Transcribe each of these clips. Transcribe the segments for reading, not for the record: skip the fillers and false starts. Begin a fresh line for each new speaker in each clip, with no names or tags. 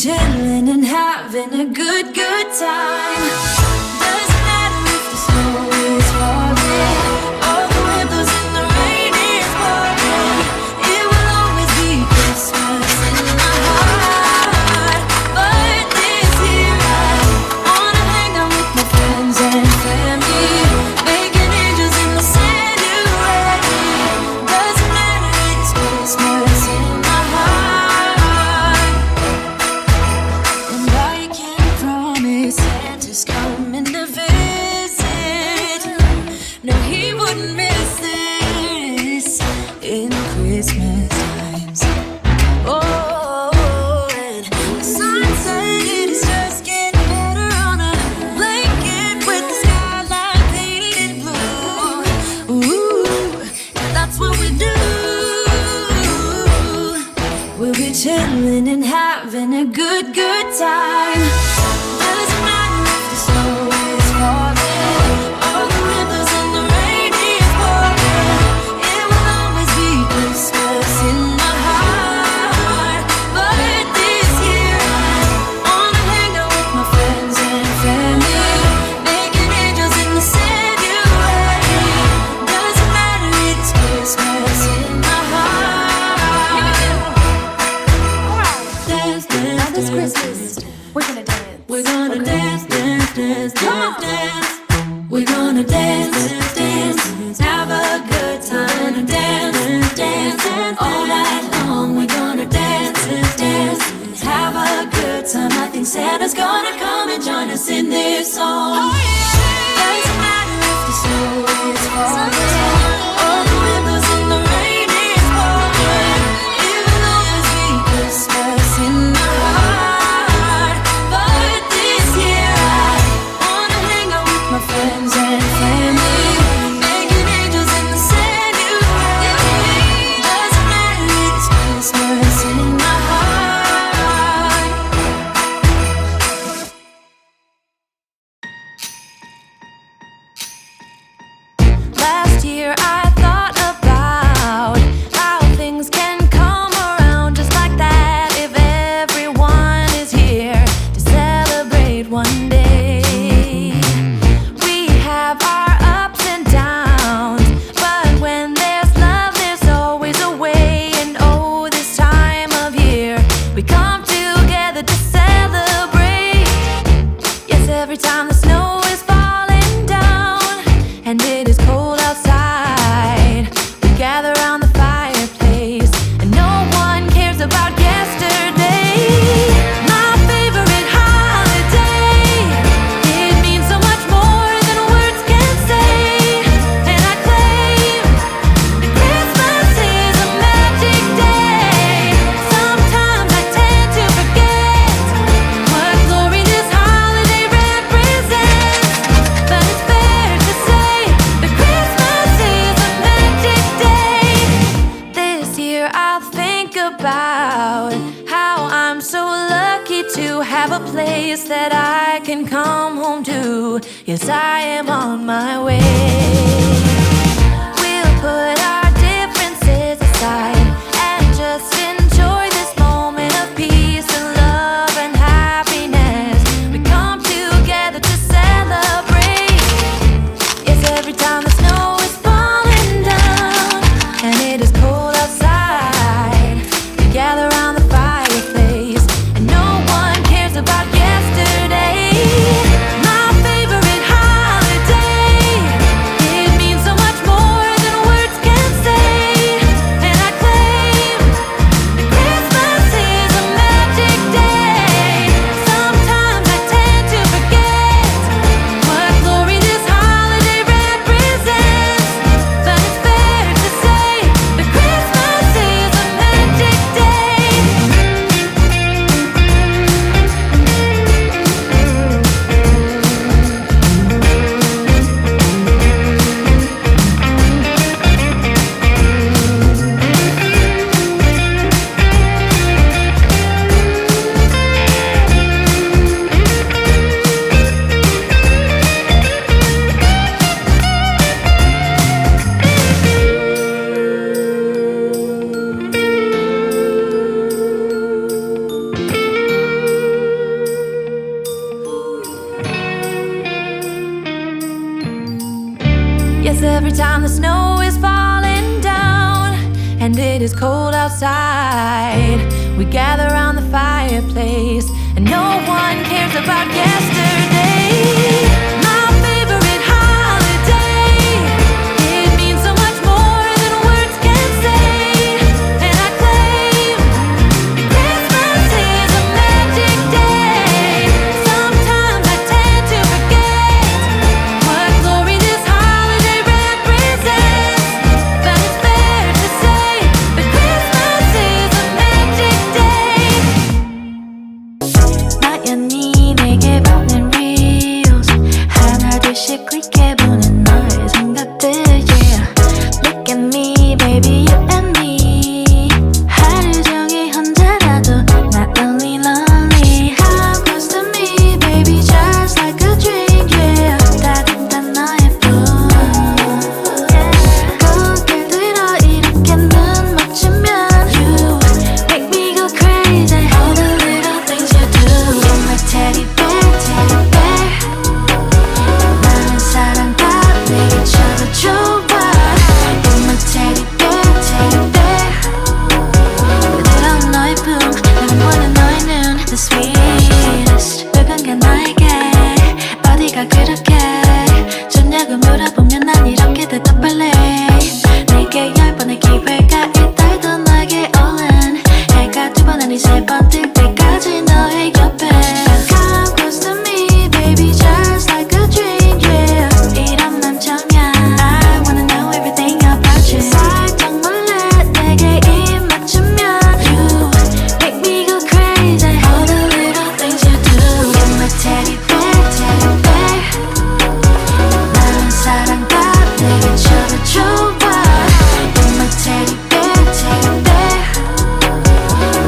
chilling and having a good time. Doesn't matter if the snow is falling or the windows in the rain is pouring. It will always be Christmas in my heart. But this year I wanna hang out with my friends and family, making angels in the January. Doesn't matter, it's Christmas in my heart. And I can promise Santa's coming to visit. No, he wouldn't miss this in Christmas times. Oh, and the sunset is just getting better on a blanket with the skyline painted blue. Ooh, and that's what we do. We'll be chilling and having a good time. Doesn't matter if the snow is falling or the windows in the rain is pouring. It will always be Christmas in my heart. But this year I wanna hang out with my friends and family, making angels in the January. Doesn't matter, it's Christmas in my heart. Dance, dance,
Now this
dance,
Christmas, we're gonna dance.
we're gonna
Okay?
dance, dance, dance,
Come on.
dance, dance. We're gonna dance, dance, dance, have a good time. Gonna dance, dance, dance, all night long. We're gonna dance, dance, dance, have a good time. I think Santa's gonna come and join us in this song. Doesn't matter if the snow is falling or the windows in the rain is pouring. It will always be Christmas in my heart. But this year I wanna hang out with my friends and family, making angels in the January. Doesn't matter, it's Christmas in my heart. Last year I thought about how things can come around just like that if everyone is here to celebrate one day. We have our ups and downs, but when there's love, there's always a way. And oh, this time of year we come together to celebrate. Yes, every time the snow is falling down and it is cold outside, we gather around the fireplace and no one cares about yesterday. My favorite holiday, it means so much more than words can say. And I claim that Christmas is a magic day. Sometimes I tend to forget what glory this holiday represents, but it's fair to say that Christmas is a magic day. This year I'll think about how I'm so lucky to have a place that I can come home to. Yes, I am on my way. We'll put our differences aside and just enjoy this moment of peace and love and happiness. We come together to celebrate. Yes, every time the snow is falling down and it is cold outside, we gather around the fireplace and no one cares about yesterday. My favorite holiday, it means every time the snow is falling down and it is cold outside, we gather around the fireplace and no one cares about yesterday. My favorite holiday, it means so much more than words can say. And I claim Christmas is a magic day. Sometimes I tend to forget what glory this holiday represents, but it's fair to say that Christmas is a magic day.
나연히 내게 보낸 reels 하나 둘씩 클릭해보는 너의 생각들 yeah. Look at me baby you and me 하루 종일 혼자라도 not only lonely Come close to me baby just like a dream yeah. 따뜻한 너의 품 거울 들어 이렇게 눈 맞추면 You make me go crazy All the little things you do You're my teddy bear, teddy bear 나는 사랑받는 쳐도 좋아 You're my teddy bear, teddy bear 부드러운 너의 품 나는 보는 너의 눈 The sweetest 누군가 나에게 어디가 그렇게 좋냐고 물어보면 난 이렇게 대답할래 내게 10번의 기회가 있다도 너에게 올인 해가 2번 아니 3번 뜰 때까지 너의 옆에 Come close to me baby just like a dream yeah. 이런 맘처럼 I wanna know everything about you 살짝 몰래 내게 입 맞추면 You make me go crazy All the little things you do You're my teddy bear, teddy bear 나는 사랑받는 쳐도 좋아 You're my teddy bear, teddy bear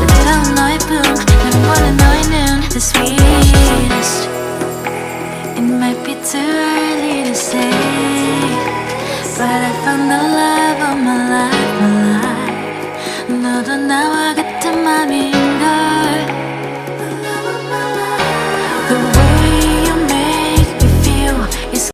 부드러운 너의 품 나는 보는 너의 눈 The sweetest It might be too early to say But I found the love of my life, my life 너도 나와 같은 맘인걸